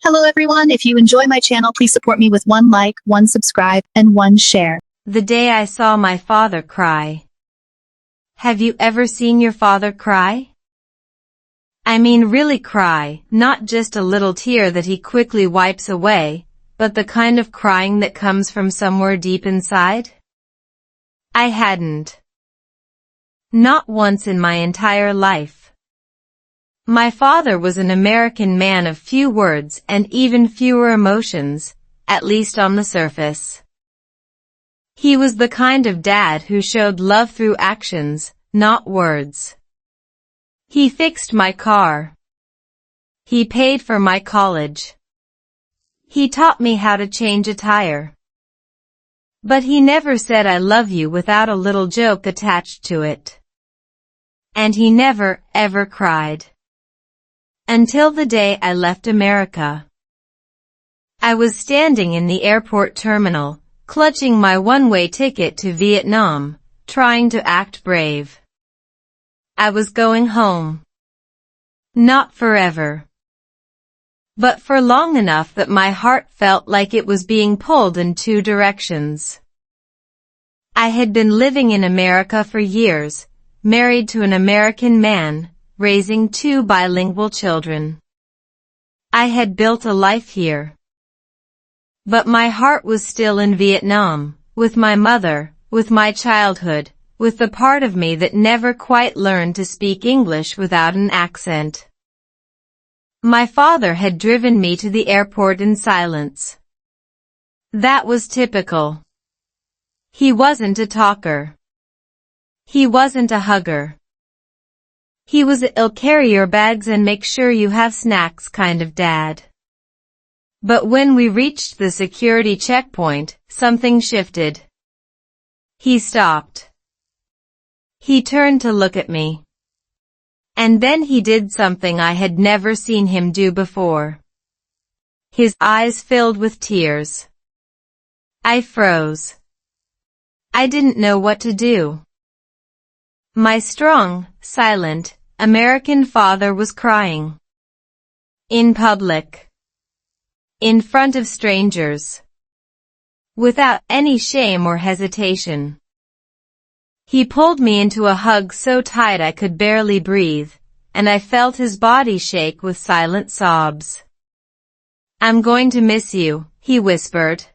Hello everyone, if you enjoy my channel, please support me with one like, one subscribe, and one share. The day I saw my father cry. Have you ever seen your father cry? I mean really cry, not just a little tear that he quickly wipes away, but the kind of crying that comes from somewhere deep inside? I hadn't. Not once in my entire life. My father was an American man of few words and even fewer emotions, at least on the surface. He was the kind of dad who showed love through actions, not words. He fixed my car. He paid for my college. He taught me how to change a tire. But he never said I love you without a little joke attached to it. And he never, ever cried. Until the day I left America. I was standing in the airport terminal, clutching my one-way ticket to Vietnam, trying to act brave. I was going home. Not forever. But for long enough that my heart felt like it was being pulled in two directions. I had been living in America for years, married to an American man, raising two bilingual children. I had built a life here. But my heart was still in Vietnam, with my mother, with my childhood, with the part of me that never quite learned to speak English without an accent. My father had driven me to the airport in silence. That was typical. He wasn't a talker. He wasn't a hugger. He was a "I'll carry your bags and make sure you have snacks" kind of dad. But when we reached the security checkpoint, something shifted. He stopped. He turned to look at me. And then he did something I had never seen him do before. His eyes filled with tears. I froze. I didn't know what to do. My strong, silent, American father was crying. In public. In front of strangers. Without any shame or hesitation. He pulled me into a hug so tight I could barely breathe, and I felt his body shake with silent sobs. "I'm going to miss you," he whispered.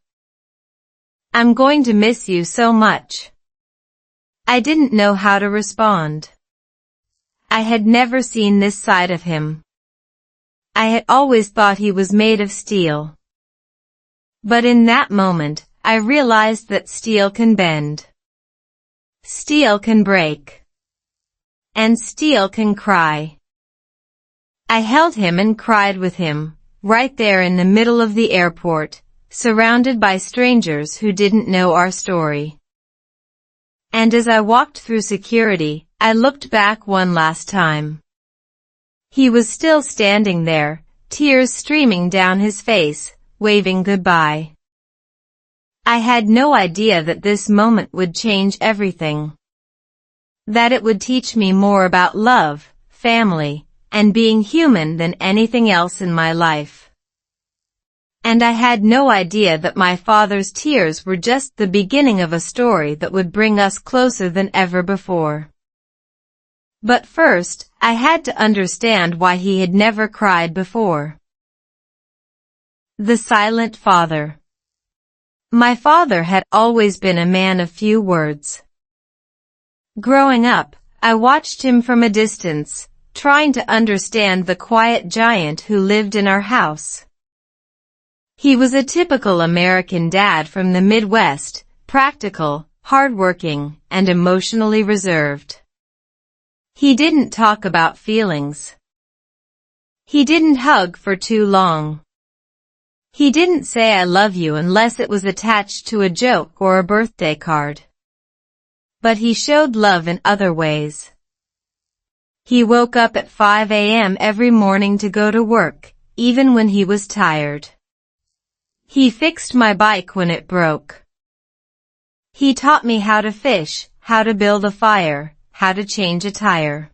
"I'm going to miss you so much." I didn't know how to respond. I had never seen this side of him. I had always thought he was made of steel. But in that moment, I realized that steel can bend. Steel can break. And steel can cry. I held him and cried with him, right there in the middle of the airport, surrounded by strangers who didn't know our story. And as I walked through security, I looked back one last time. He was still standing there, tears streaming down his face, waving goodbye. I had no idea that this moment would change everything. That it would teach me more about love, family, and being human than anything else in my life. And I had no idea that my father's tears were just the beginning of a story that would bring us closer than ever before. But first, I had to understand why he had never cried before. The silent father. My father had always been a man of few words. Growing up, I watched him from a distance, trying to understand the quiet giant who lived in our house. He was a typical American dad from the Midwest, practical, hardworking, and emotionally reserved. He didn't talk about feelings. He didn't hug for too long. He didn't say "I love you" unless it was attached to a joke or a birthday card. But he showed love in other ways. He woke up at 5 a.m. every morning to go to work, even when he was tired. He fixed my bike when it broke. He taught me how to fish, how to build a fire, how to change a tire.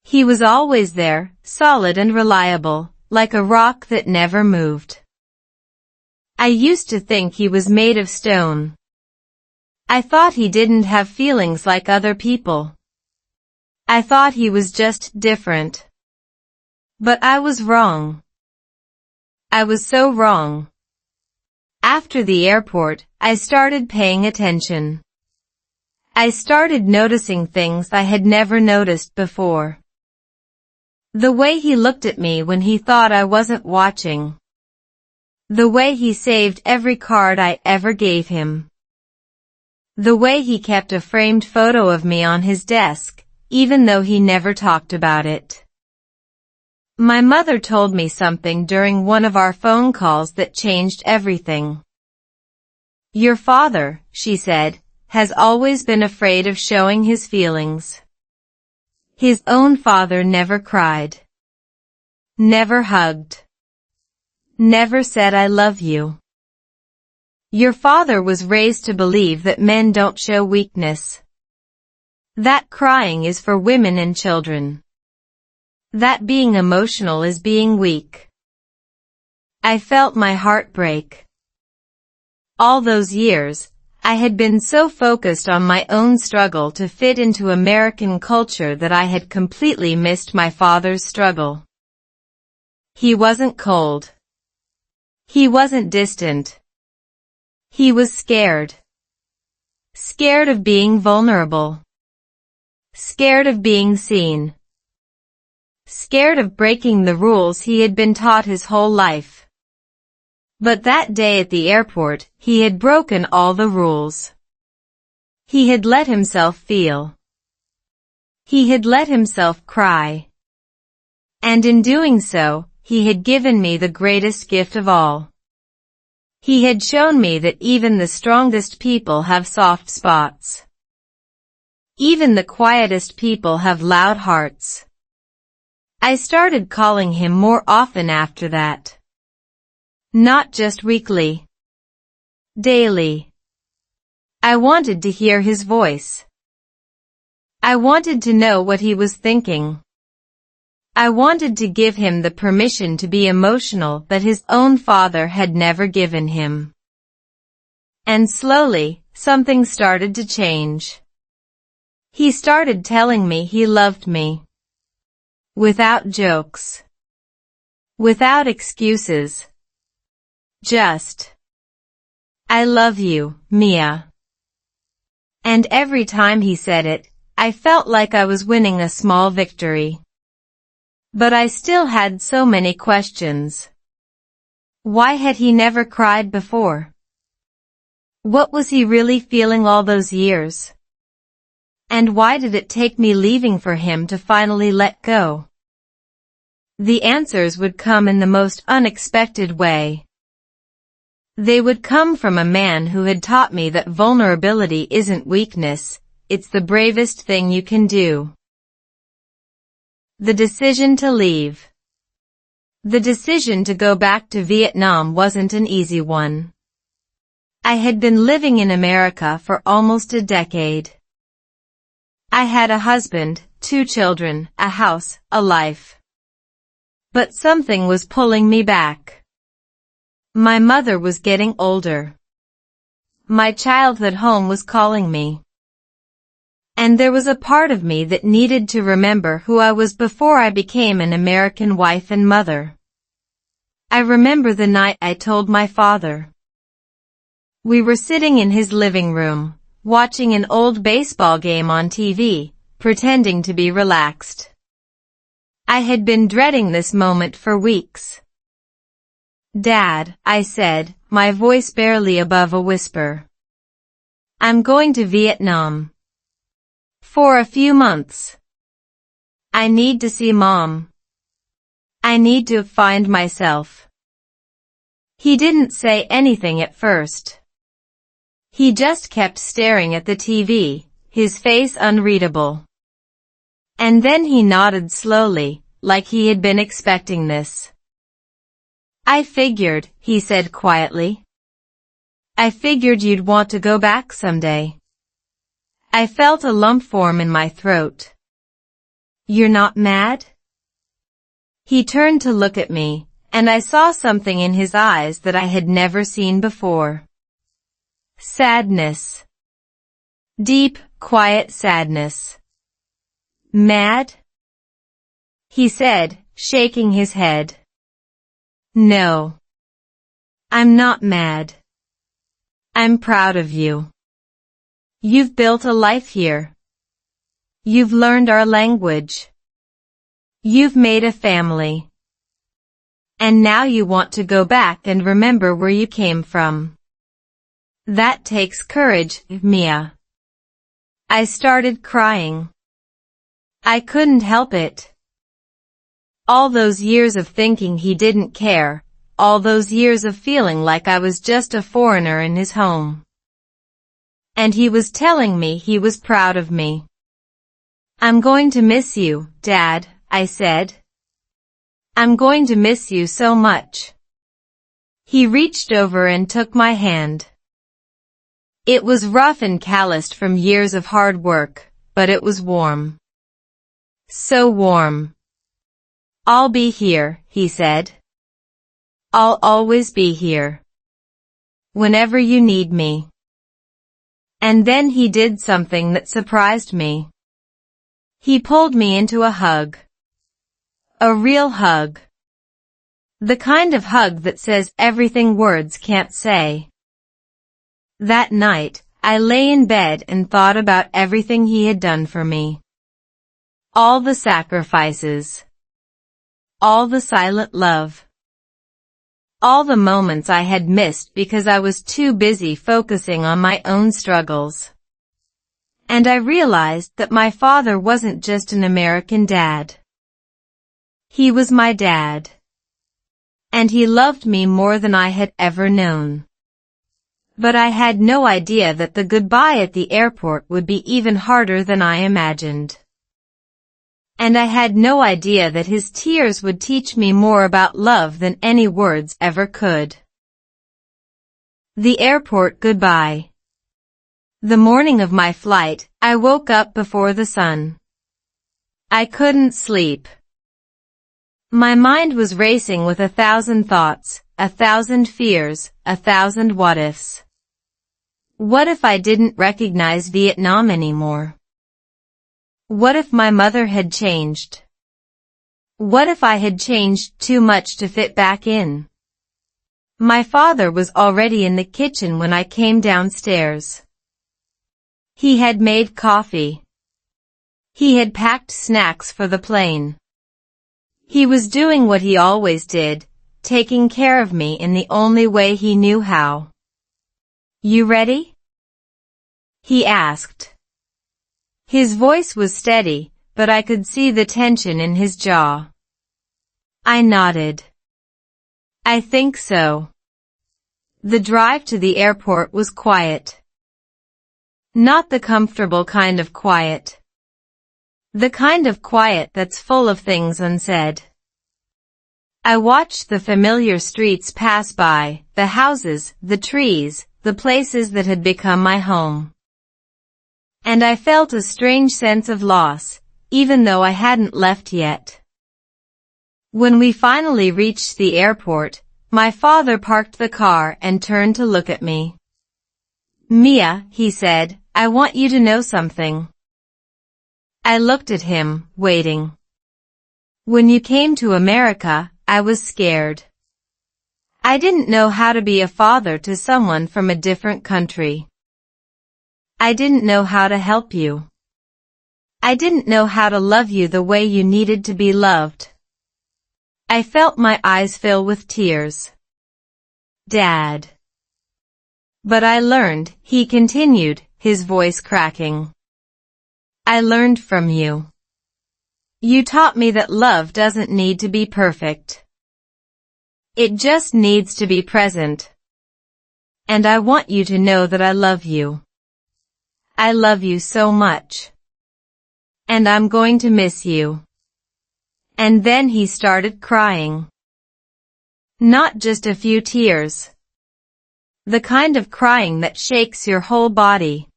He was always there, solid and reliable, like a rock that never moved. I used to think he was made of stone. I thought he didn't have feelings like other people. I thought he was just different. But I was wrong. I was so wrong. After the airport, I started paying attention. I started noticing things I had never noticed before. The way he looked at me when he thought I wasn't watching. The way he saved every card I ever gave him. The way he kept a framed photo of me on his desk, even though he never talked about it. My mother told me something during one of our phone calls that changed everything. Your father, she said, has always been afraid of showing his feelings. His own father never cried. Never hugged. Never said I love you. Your father was raised to believe that men don't show weakness. That crying is for women and children. That being emotional is being weak. I felt my heart break. All those years, I had been so focused on my own struggle to fit into American culture that I had completely missed my father's struggle. He wasn't cold. He wasn't distant. He was scared. Scared of being vulnerable. Scared of being seen. Scared of breaking the rules he had been taught his whole life. But that day at the airport, he had broken all the rules. He had let himself feel. He had let himself cry. And in doing so, he had given me the greatest gift of all. He had shown me that even the strongest people have soft spots. Even the quietest people have loud hearts. I started calling him more often after that. Not just weekly. Daily. I wanted to hear his voice. I wanted to know what he was thinking. I wanted to give him the permission to be emotional that his own father had never given him. And slowly, something started to change. He started telling me he loved me. Without jokes. Without excuses. Just, I love you, Mia. And every time he said it, I felt like I was winning a small victory. But I still had so many questions. Why had he never cried before? What was he really feeling all those years? And why did it take me leaving for him to finally let go? The answers would come in the most unexpected way. They would come from a man who had taught me that vulnerability isn't weakness, it's the bravest thing you can do. The decision to leave. The decision to go back to Vietnam wasn't an easy one. I had been living in America for almost a decade. I had a husband, 2 children, a house, a life. But something was pulling me back. My mother was getting older. My childhood home was calling me. And there was a part of me that needed to remember who I was before I became an American wife and mother. I remember the night I told my father. We were sitting in his living room, watching an old baseball game on TV, pretending to be relaxed. I had been dreading this moment for weeks. Dad, I said, my voice barely above a whisper. I'm going to Vietnam. For a few months. I need to see Mom. I need to find myself. He didn't say anything at first. He just kept staring at the TV, his face unreadable. And then he nodded slowly, like he had been expecting this. I figured, he said quietly. I figured you'd want to go back someday. I felt a lump form in my throat. You're not mad? He turned to look at me, and I saw something in his eyes that I had never seen before. Sadness. Deep, quiet sadness. Mad? He said, shaking his head. No. I'm not mad. I'm proud of you. You've built a life here. You've learned our language. You've made a family. And now you want to go back and remember where you came from. That takes courage, Mia. I started crying. I couldn't help it. All those years of thinking he didn't care, all those years of feeling like I was just a foreigner in his home. And he was telling me he was proud of me. I'm going to miss you, Dad, I said. I'm going to miss you so much. He reached over and took my hand. It was rough and calloused from years of hard work, but it was warm. So warm. I'll be here, he said. I'll always be here. Whenever you need me. And then he did something that surprised me. He pulled me into a hug. A real hug. The kind of hug that says everything words can't say. That night, I lay in bed and thought about everything he had done for me. All the sacrifices. All the silent love. All the moments I had missed because I was too busy focusing on my own struggles. And I realized that my father wasn't just an American dad. He was my dad. And he loved me more than I had ever known. But I had no idea that the goodbye at the airport would be even harder than I imagined. And I had no idea that his tears would teach me more about love than any words ever could. The airport goodbye. The morning of my flight, I woke up before the sun. I couldn't sleep. My mind was racing with 1,000 thoughts, 1,000 fears, 1,000 what-ifs. What if I didn't recognize Vietnam anymore? What if my mother had changed? What if I had changed too much to fit back in? My father was already in the kitchen when I came downstairs. He had made coffee. He had packed snacks for the plane. He was doing what he always did, taking care of me in the only way he knew how. You ready? He asked. His voice was steady, but I could see the tension in his jaw. I nodded. I think so. The drive to the airport was quiet. Not the comfortable kind of quiet. The kind of quiet that's full of things unsaid. I watched the familiar streets pass by, the houses, the trees, the places that had become my home. And I felt a strange sense of loss, even though I hadn't left yet. When we finally reached the airport, my father parked the car and turned to look at me. Mia, he said, I want you to know something. I looked at him, waiting. When you came to America, I was scared. I didn't know how to be a father to someone from a different country. I didn't know how to help you. I didn't know how to love you the way you needed to be loved. I felt my eyes fill with tears. Dad. But I learned, he continued, his voice cracking. I learned from you. You taught me that love doesn't need to be perfect. It just needs to be present. And I want you to know that I love you. I love you so much. And I'm going to miss you. And then he started crying. Not just a few tears. The kind of crying that shakes your whole body.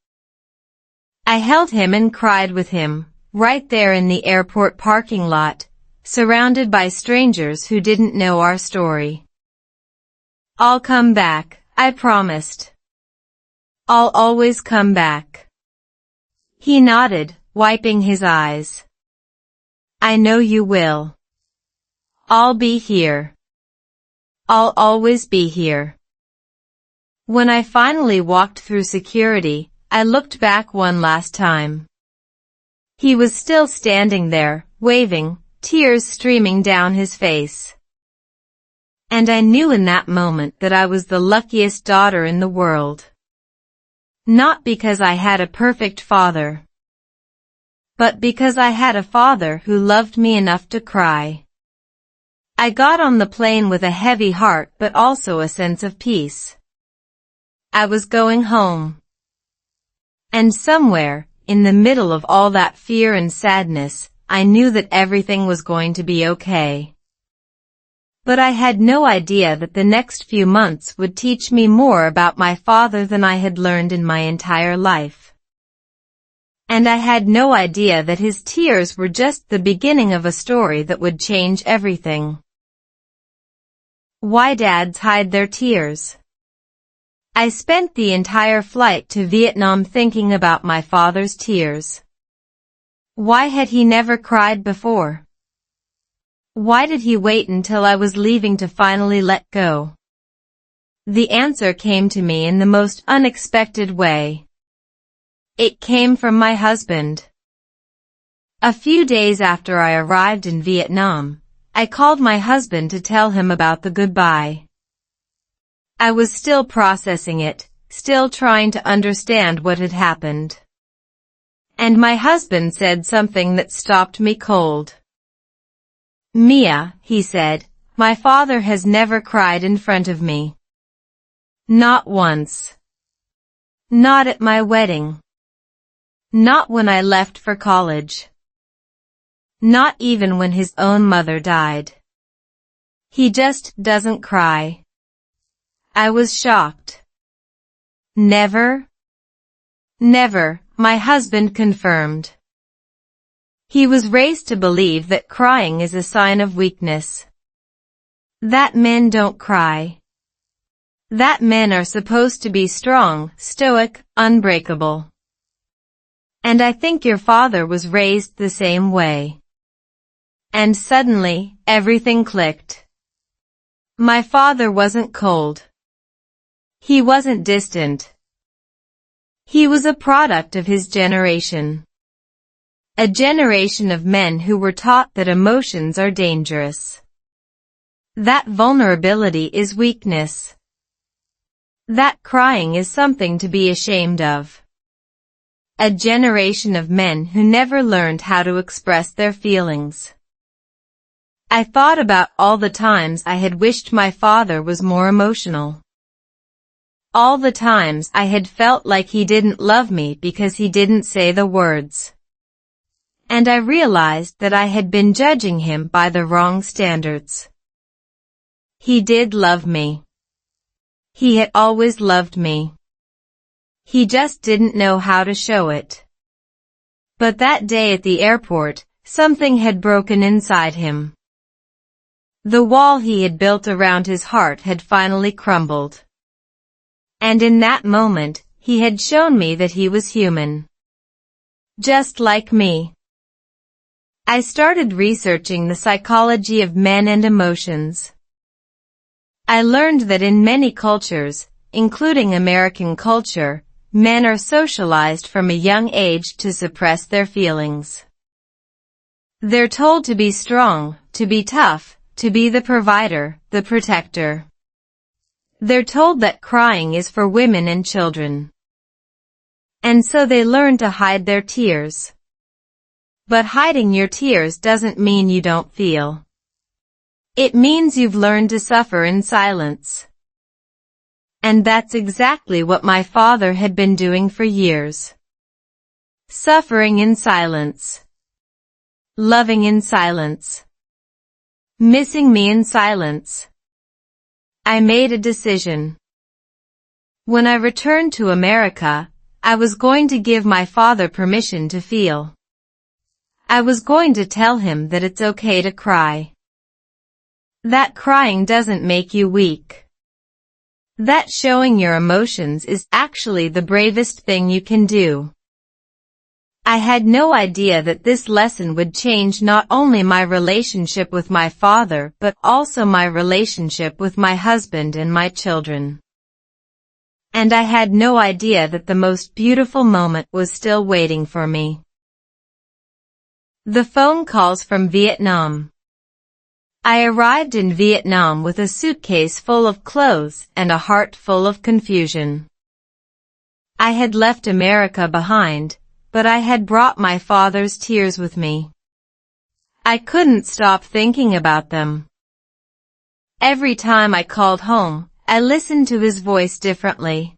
I held him and cried with him, right there in the airport parking lot, surrounded by strangers who didn't know our story. "I'll come back," I promised. "I'll always come back." He nodded, wiping his eyes. "I know you will. I'll be here. I'll always be here." When I finally walked through security, I looked back one last time. He was still standing there, waving, tears streaming down his face. And I knew in that moment that I was the luckiest daughter in the world. Not because I had a perfect father, but because I had a father who loved me enough to cry. I got on the plane with a heavy heart but also a sense of peace. I was going home. And somewhere, in the middle of all that fear and sadness, I knew that everything was going to be okay. But I had no idea that the next few months would teach me more about my father than I had learned in my entire life. And I had no idea that his tears were just the beginning of a story that would change everything. Why dads hide their tears. I spent the entire flight to Vietnam thinking about my father's tears. Why had he never cried before? Why did he wait until I was leaving to finally let go? The answer came to me in the most unexpected way. It came from my husband. A few days after I arrived in Vietnam, I called my husband to tell him about the goodbye. I was still processing it, still trying to understand what had happened. And my husband said something that stopped me cold. "Mia," he said, "my father has never cried in front of me. Not once. Not at my wedding. Not when I left for college. Not even when his own mother died. He just doesn't cry." I was shocked. "Never?" "Never," my husband confirmed. He was raised to believe that crying is a sign of weakness. That men don't cry. That men are supposed to be strong, stoic, unbreakable. And I think your father was raised the same way. And suddenly, everything clicked. My father wasn't cold. He wasn't distant. He was a product of his generation. A generation of men who were taught that emotions are dangerous. That vulnerability is weakness. That crying is something to be ashamed of. A generation of men who never learned how to express their feelings. I thought about all the times I had wished my father was more emotional. All the times I had felt like he didn't love me because he didn't say the words. And I realized that I had been judging him by the wrong standards. He did love me. He had always loved me. He just didn't know how to show it. But that day at the airport, something had broken inside him. The wall he had built around his heart had finally crumbled. And in that moment, he had shown me that he was human. Just like me. I started researching the psychology of men and emotions. I learned that in many cultures, including American culture, men are socialized from a young age to suppress their feelings. They're told to be strong, to be tough, to be the provider, the protector. They're told that crying is for women and children. And so they learn to hide their tears. But hiding your tears doesn't mean you don't feel. It means you've learned to suffer in silence. And that's exactly what my father had been doing for years. Suffering in silence. Loving in silence. Missing me in silence. I made a decision. When I returned to America, I was going to give my father permission to feel. I was going to tell him that it's okay to cry. That crying doesn't make you weak. That showing your emotions is actually the bravest thing you can do. I had no idea that this lesson would change not only my relationship with my father but also my relationship with my husband and my children. And I had no idea that the most beautiful moment was still waiting for me. The phone calls from Vietnam. I arrived in Vietnam with a suitcase full of clothes and a heart full of confusion. I had left America behind, but I had brought my father's tears with me. I couldn't stop thinking about them. Every time I called home, I listened to his voice differently.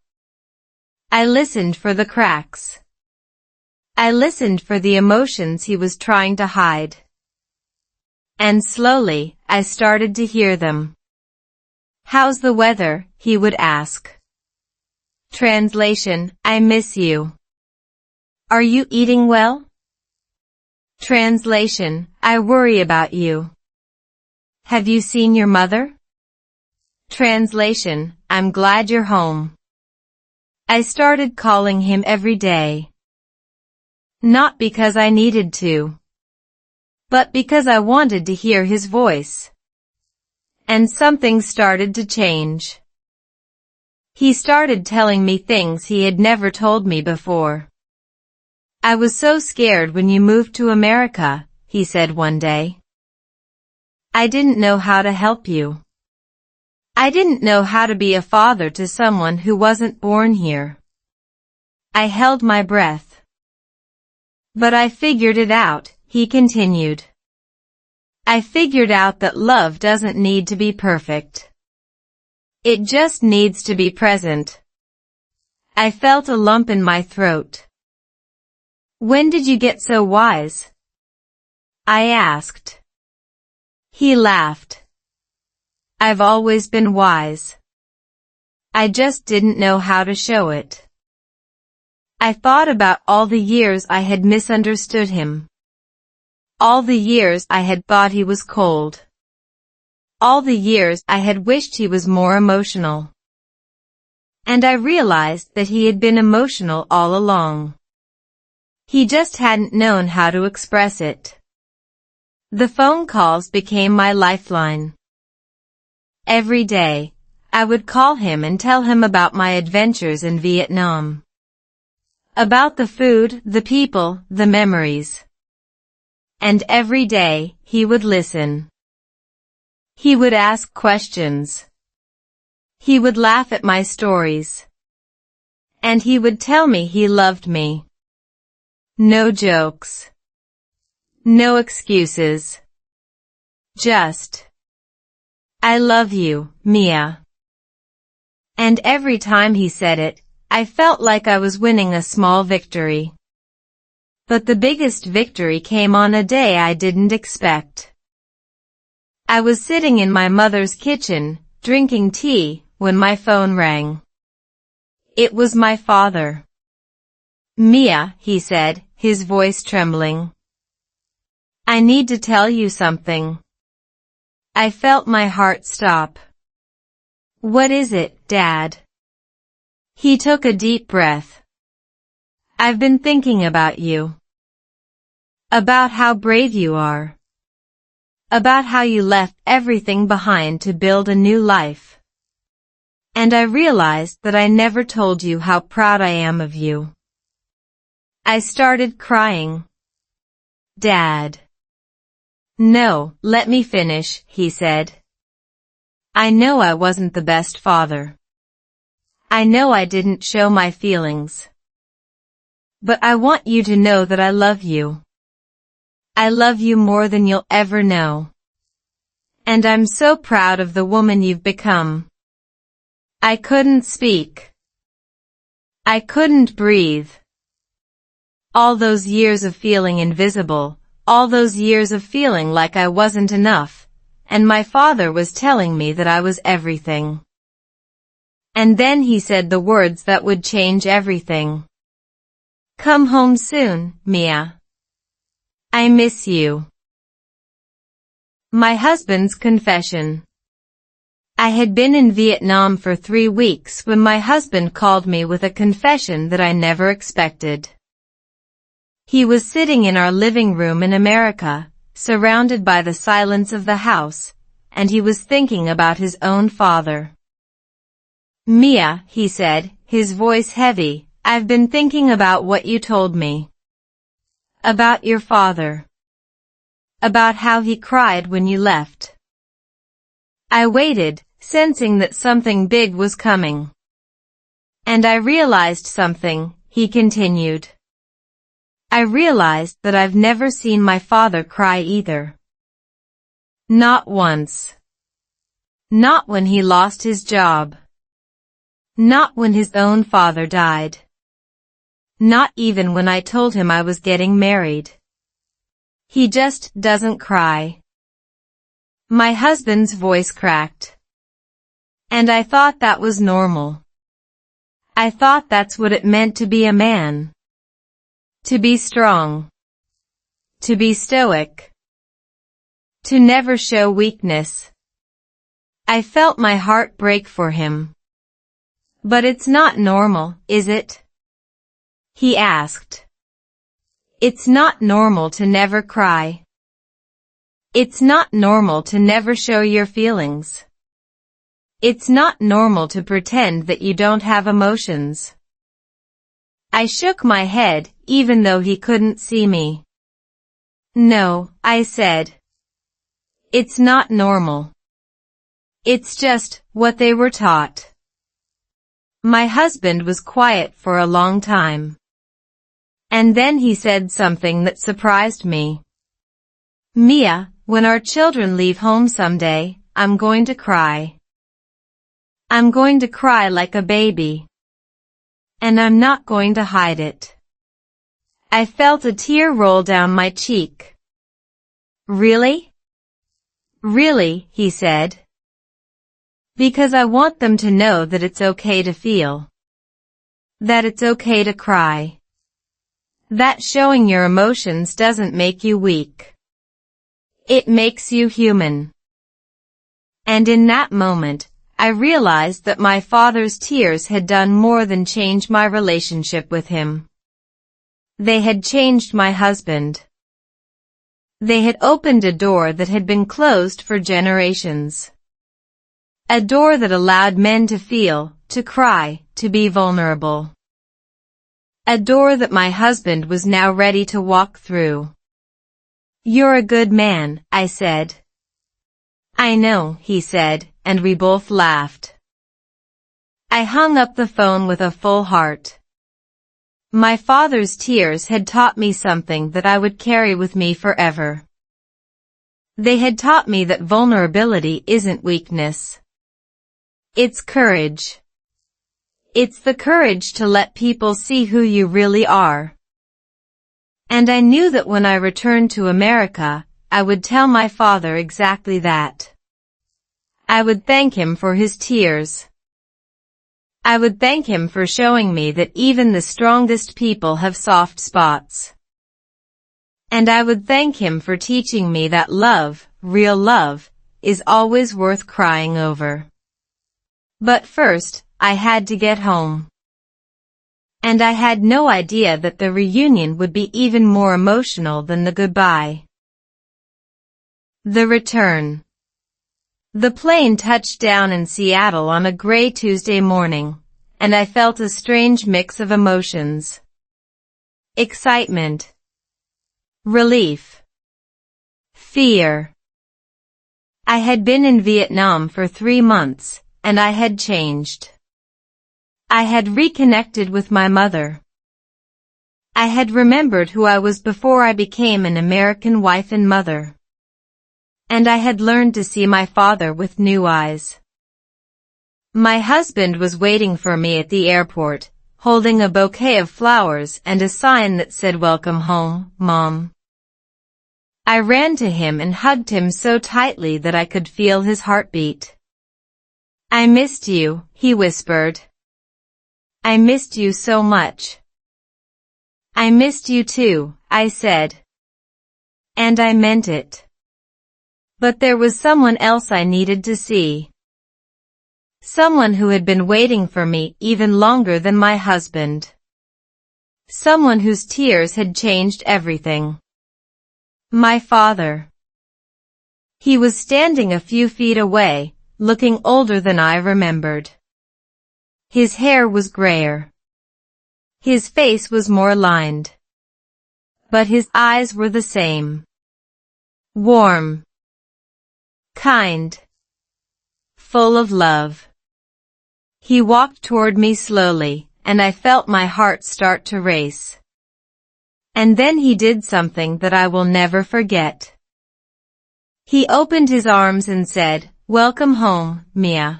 I listened for the cracks. I listened for the emotions he was trying to hide. And slowly, I started to hear them. "How's the weather?" he would ask. Translation: I miss you. "Are you eating well?" Translation: I worry about you. "Have you seen your mother?" Translation: I'm glad you're home. I started calling him every day. Not because I needed to, but because I wanted to hear his voice. And something started to change. He started telling me things he had never told me before. "I was so scared when you moved to America," he said one day. "I didn't know how to help you. I didn't know how to be a father to someone who wasn't born here." I held my breath. "But I figured it out," he continued. "I figured out that love doesn't need to be perfect. It just needs to be present." I felt a lump in my throat. "When did you get so wise?" I asked. He laughed. "I've always been wise. I just didn't know how to show it." I thought about all the years I had misunderstood him. All the years I had thought he was cold. All the years I had wished he was more emotional. And I realized that he had been emotional all along. He just hadn't known how to express it. The phone calls became my lifeline. Every day, I would call him and tell him about my adventures in Vietnam. About the food, the people, the memories. And every day, he would listen. He would ask questions. He would laugh at my stories. And he would tell me he loved me. No jokes. No excuses. Just, "I love you, Mia." And every time he said it, I felt like I was winning a small victory. But the biggest victory came on a day I didn't expect. I was sitting in my mother's kitchen, drinking tea, when my phone rang. It was my father. "Mia," he said, his voice trembling. "I need to tell you something." I felt my heart stop. "What is it, Dad?" He took a deep breath. "I've been thinking about you. About how brave you are. About how you left everything behind to build a new life. And I realized that I never told you how proud I am of you." I started crying. "Dad." "No, let me finish," he said. "I know I wasn't the best father. I know I didn't show my feelings. But I want you to know that I love you. I love you more than you'll ever know. And I'm so proud of the woman you've become." I couldn't speak. I couldn't breathe. All those years of feeling invisible, all those years of feeling like I wasn't enough, and my father was telling me that I was everything. And then he said the words that would change everything. "Come home soon, Mia. I miss you. My husband's confession. I had been in Vietnam for 3 weeks when my husband called me with a confession that I never expected. He was sitting in our living room in America, surrounded by the silence of the house, and he was thinking about his own father. "Mia," he said, his voice heavy, "I've been thinking about what you told me. About your father. About how he cried when you left." I waited, sensing that something big was coming. "And I realized something," he continued. "I realized that I've never seen my father cry either. Not once. Not when he lost his job. Not when his own father died. Not even when I told him I was getting married. He just doesn't cry." My husband's voice cracked. "And I thought that was normal. I thought that's what it meant to be a man. To be strong. To be stoic. To never show weakness." I felt my heart break for him. "But it's not normal, is it?" he asked. "It's not normal to never cry. It's not normal to never show your feelings. It's not normal to pretend that you don't have emotions." I shook my head, even though he couldn't see me. "No," I said. "It's not normal. It's just what they were taught." My husband was quiet for a long time. And then he said something that surprised me. "Mia, when our children leave home someday, I'm going to cry. I'm going to cry like a baby. And I'm not going to hide it." I felt a tear roll down my cheek. "Really?" "Really," he said. "Because I want them to know that it's okay to feel. That it's okay to cry. That showing your emotions doesn't make you weak. It makes you human." And in that moment, I realized that my father's tears had done more than change my relationship with him. They had changed my husband. They had opened a door that had been closed for generations. A door that allowed men to feel, to cry, to be vulnerable. A door that my husband was now ready to walk through. "You're a good man," I said. "I know," he said, and we both laughed. I hung up the phone with a full heart. My father's tears had taught me something that I would carry with me forever. They had taught me that vulnerability isn't weakness. It's courage. It's the courage to let people see who you really are. And I knew that when I returned to America, I would tell my father exactly that. I would thank him for his tears. I would thank him for showing me that even the strongest people have soft spots. And I would thank him for teaching me that love, real love, is always worth crying over. But first, I had to get home. And I had no idea that the reunion would be even more emotional than the goodbye. The return. The plane touched down in Seattle on a gray Tuesday morning, and I felt a strange mix of emotions. Excitement. Relief. Fear. I had been in Vietnam for 3 months, and I had changed. I had reconnected with my mother. I had remembered who I was before I became an American wife and mother. And I had learned to see my father with new eyes. My husband was waiting for me at the airport, holding a bouquet of flowers and a sign that said "Welcome home, Mom." I ran to him and hugged him so tightly that I could feel his heartbeat. "I missed you," he whispered. "I missed you so much." "I missed you too," I said. and I meant it. But there was someone else I needed to see. Someone who had been waiting for me even longer than my husband. Someone whose tears had changed everything. My father. He was standing a few feet away, looking older than I remembered. His hair was grayer. His face was more lined. But his eyes were the same. Warm. Kind. Full of love. He walked toward me slowly, and I felt my heart start to race. And then he did something that I will never forget. He opened his arms and said, "Welcome home, Mia."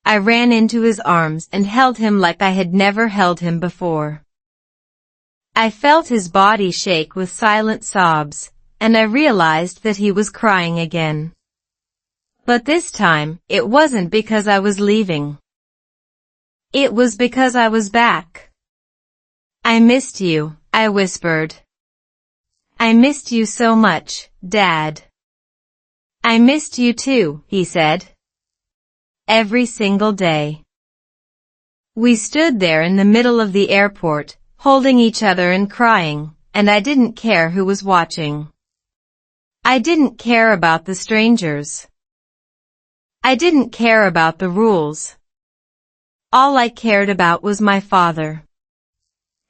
I ran into his arms and held him like I had never held him before. I felt his body shake with silent sobs, and I realized that he was crying again. But this time, it wasn't because I was leaving. It was because I was back. "I missed you," I whispered. "I missed you so much, Dad." "I missed you too," he said. Every single day. We stood there in the middle of the airport, holding each other and crying, and I didn't care who was watching. I didn't care about the strangers. I didn't care about the rules. All I cared about was my father.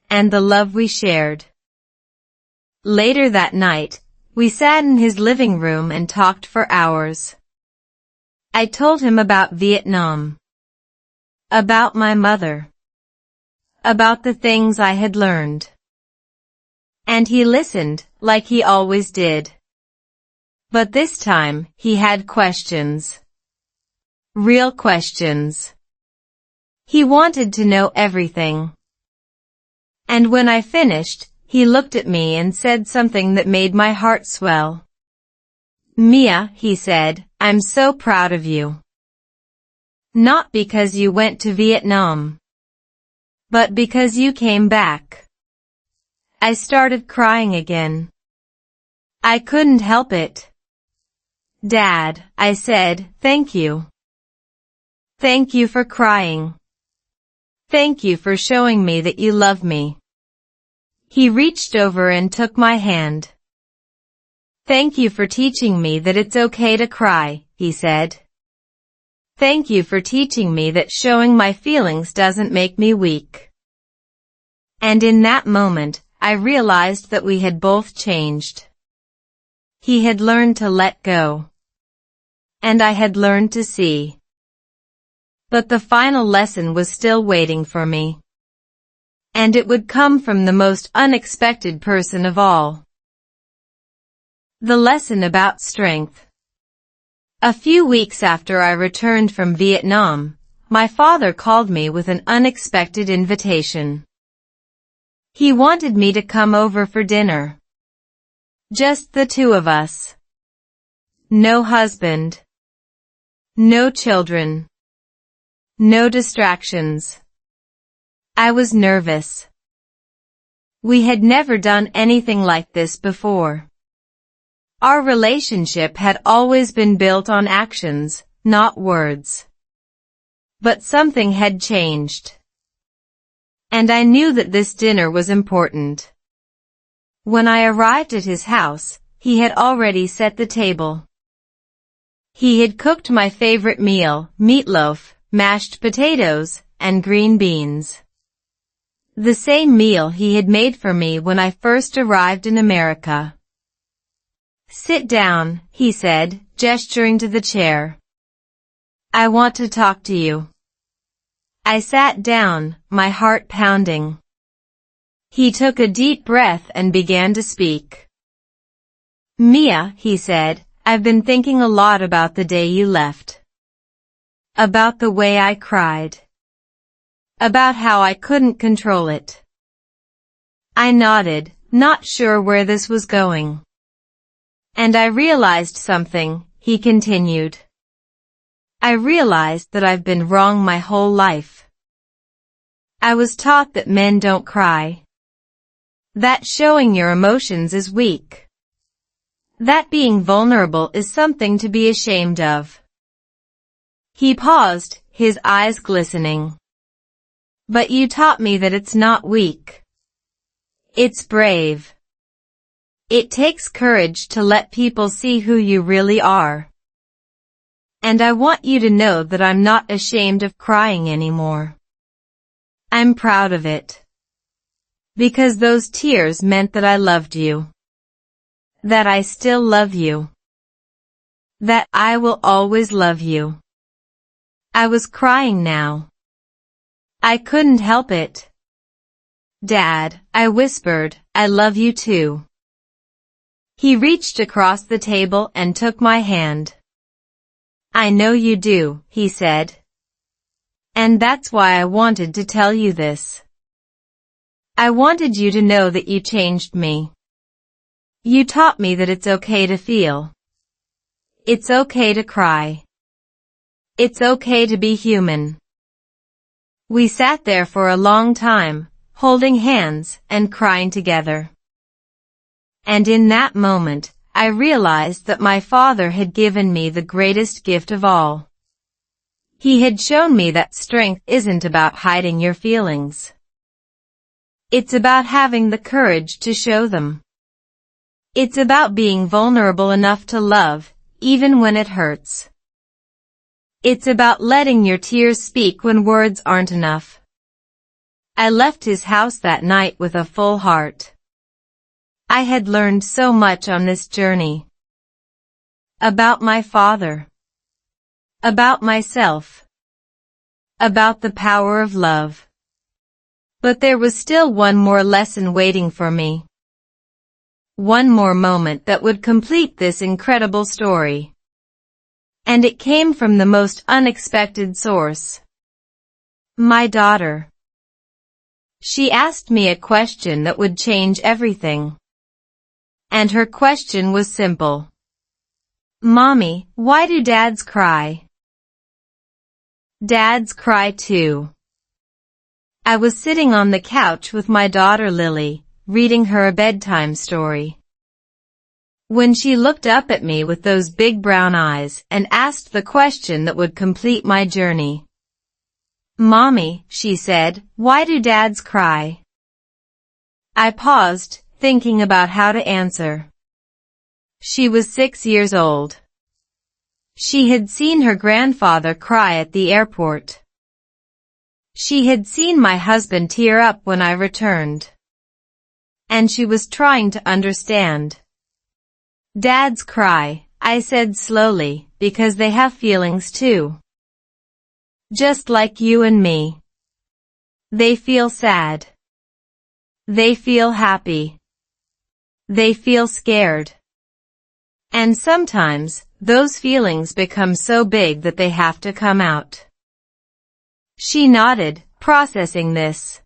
And the love we shared. Later that night, we sat in his living room and talked for hours. I told him about Vietnam. About my mother. About the things I had learned. And he listened, like he always did. But this time, he had questions. Real questions. He wanted to know everything. And when I finished, he looked at me and said something that made my heart swell. "Mia," he said, "I'm so proud of you. Not because you went to Vietnam, but because you came back." I started crying again. I couldn't help it. "Dad," I said, "thank you. Thank you for crying. Thank you for showing me that you love me." He reached over and took my hand. "Thank you for teaching me that it's okay to cry," he said. "Thank you for teaching me that showing my feelings doesn't make me weak." And in that moment, I realized that we had both changed. He had learned to let go. And I had learned to see. But the final lesson was still waiting for me. And it would come from the most unexpected person of all. The lesson about strength. A few weeks after I returned from Vietnam, my father called me with an unexpected invitation. He wanted me to come over for dinner. Just the two of us. No husband. No children. No distractions. I was nervous. We had never done anything like this before. Our relationship had always been built on actions, not words. But something had changed. And I knew that this dinner was important. When I arrived at his house, he had already set the table. He had cooked my favorite meal, meatloaf, mashed potatoes, and green beans. The same meal he had made for me when I first arrived in America. "Sit down," he said, gesturing to the chair. "I want to talk to you." I sat down, my heart pounding. He took a deep breath and began to speak. "Mia," he said, "I've been thinking a lot about the day you left. About the way I cried. About how I couldn't control it." I nodded, not sure where this was going. "And I realized something," he continued. "I realized that I've been wrong my whole life. I was taught that men don't cry. That showing your emotions is weak. That being vulnerable is something to be ashamed of. He paused, his eyes glistening. But you taught me that it's not weak. It's brave. It takes courage to let people see who you really are. And I want you to know that I'm not ashamed of crying anymore. I'm proud of it. Because those tears meant that I loved you. That I still love you. That I will always love you. I was crying now. I couldn't help it. Dad, I whispered, I love you too. He reached across the table and took my hand. I know you do, he said. And that's why I wanted to tell you this. I wanted you to know that you changed me. You taught me that it's okay to feel. It's okay to cry. It's okay to be human. We sat there for a long time, holding hands and crying together. And in that moment, I realized that my father had given me the greatest gift of all. He had shown me that strength isn't about hiding your feelings. It's about having the courage to show them. It's about being vulnerable enough to love, even when it hurts. It's about letting your tears speak when words aren't enough. I left his house that night with a full heart. I had learned so much on this journey. About my father. About myself. About the power of love. But there was still one more lesson waiting for me. One more moment that would complete this incredible story. And it came from the most unexpected source. My daughter. She asked me a question that would change everything. And her question was simple. Mommy, why do dads cry? Dads cry too. I was sitting on the couch with my daughter Lily, reading her a bedtime story. When she looked up at me with those big brown eyes and asked the question that would complete my journey. Mommy, she said, why do dads cry? I paused, thinking about how to answer. She was 6 years old. She had seen her grandfather cry at the airport. She had seen my husband tear up when I returned. And she was trying to understand. Dads cry, I said slowly, because they have feelings too. Just like you and me. They feel sad. They feel happy. They feel scared. And sometimes, those feelings become so big that they have to come out. She nodded, processing this.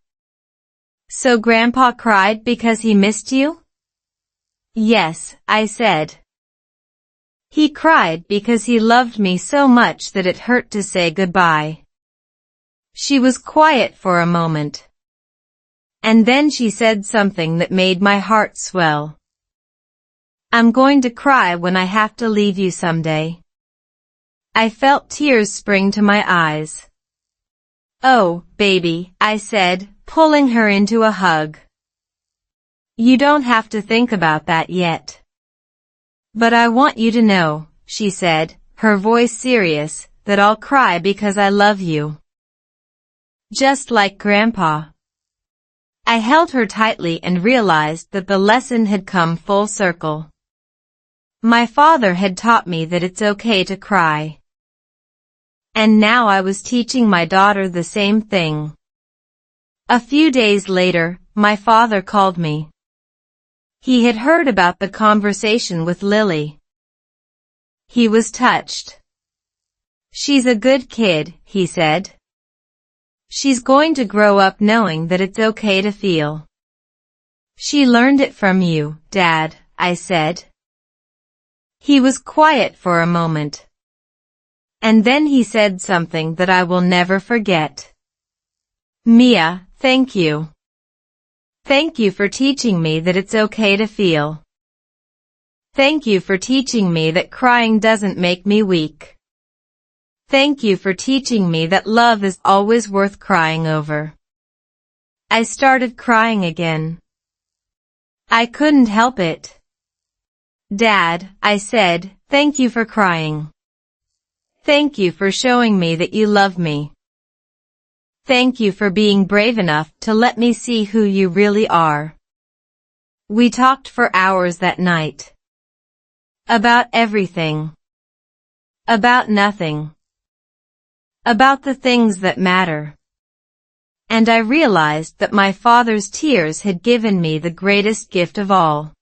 So Grandpa cried because he missed you? Yes, I said. He cried because he loved me so much that it hurt to say goodbye. She was quiet for a moment. And then she said something that made my heart swell. I'm going to cry when I have to leave you someday. I felt tears spring to my eyes. Oh, baby, I said, pulling her into a hug. You don't have to think about that yet. But I want you to know, she said, her voice serious, that I'll cry because I love you. Just like Grandpa. I held her tightly and realized that the lesson had come full circle. My father had taught me that it's okay to cry. And now I was teaching my daughter the same thing. A few days later, my father called me. He had heard about the conversation with Lily. He was touched. She's a good kid, he said. She's going to grow up knowing that it's okay to feel. She learned it from you, Dad, I said. He was quiet for a moment. And then he said something that I will never forget. Mia, thank you. Thank you for teaching me that it's okay to feel. Thank you for teaching me that crying doesn't make me weak. Thank you for teaching me that love is always worth crying over. I started crying again. I couldn't help it. Dad, I said, thank you for crying. Thank you for showing me that you love me. Thank you for being brave enough to let me see who you really are. We talked for hours that night. About everything. About nothing. About the things that matter. And I realized that my father's tears had given me the greatest gift of all.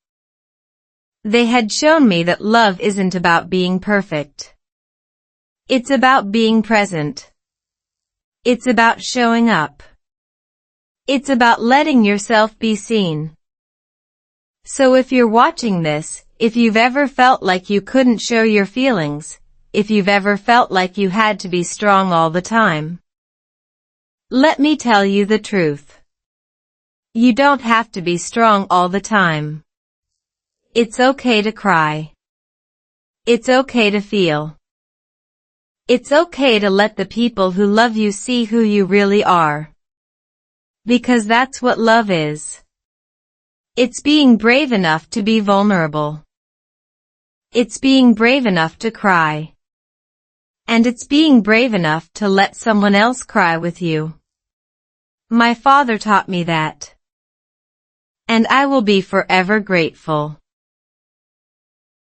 They had shown me that love isn't about being perfect. It's about being present. It's about showing up. It's about letting yourself be seen. So if you're watching this, if you've ever felt like you couldn't show your feelings, if you've ever felt like you had to be strong all the time, let me tell you the truth. You don't have to be strong all the time. It's okay to cry. It's okay to feel. It's okay to let the people who love you see who you really are. Because that's what love is. It's being brave enough to be vulnerable. It's being brave enough to cry. And it's being brave enough to let someone else cry with you. My father taught me that. And I will be forever grateful.